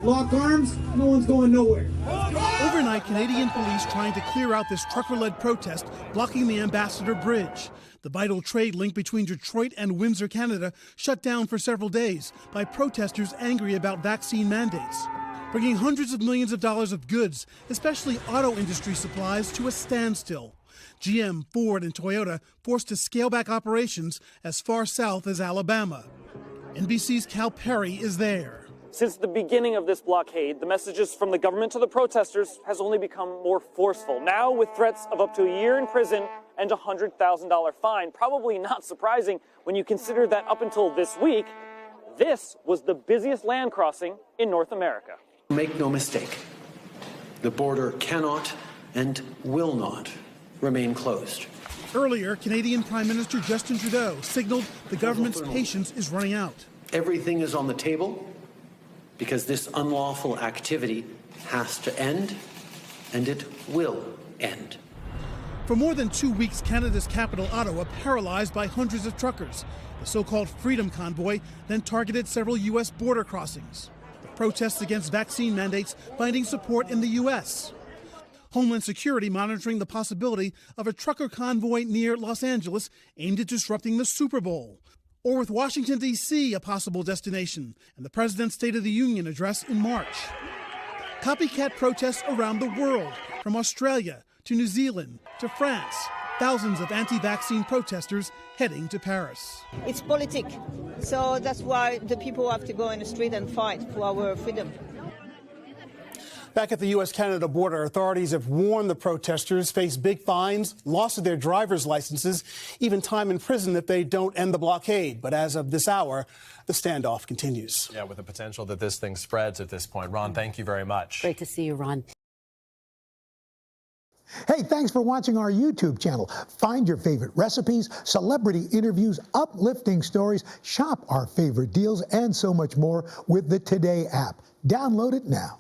Lock arms, no one's going nowhere. Overnight, Canadian police trying to clear out this trucker-led protest, blocking the Ambassador Bridge. The vital trade link between Detroit and Windsor, Canada, shut down for several days by protesters angry about vaccine mandates, bringing hundreds of millions of dollars of goods, especially auto industry supplies, to a standstill. GM, Ford, and Toyota forced to scale back operations as far south as Alabama. NBC's Cal Perry is there. Since the beginning of this blockade, the messages from the government to the protesters has only become more forceful. Now with threats of up to a year in prison and a $100,000 fine. Probably not surprising when you consider that up until this week, this was the busiest land crossing in North America. Make no mistake, the border cannot and will not remain closed. Earlier, Canadian Prime Minister Justin Trudeau signaled the government's patience is running out. Everything is on the table because this unlawful activity has to end, and it will end. For more than 2 weeks, Canada's capital, Ottawa, paralyzed by hundreds of truckers. The so-called Freedom Convoy then targeted several U.S. border crossings. The protests against vaccine mandates finding support in the U.S. Homeland Security monitoring the possibility of a trucker convoy near Los Angeles aimed at disrupting the Super Bowl. Or with Washington, D.C. a possible destination, and the President's State of the Union address in March. Copycat protests around the world, from Australia to New Zealand to France. Thousands of anti-vaccine protesters heading to Paris. It's politics, so that's why the people have to go in the street and fight for our freedom. Back at the U.S.-Canada border, authorities have warned the protesters face big fines, loss of their driver's licenses, even time in prison if they don't end the blockade. But as of this hour, the standoff continues. Yeah, with the potential that this thing spreads at this point. Ron, thank you very much. Great to see you, Ron. Hey, thanks for watching our YouTube channel. Find your favorite recipes, celebrity interviews, uplifting stories, shop our favorite deals, and so much more with the Today app. Download it now.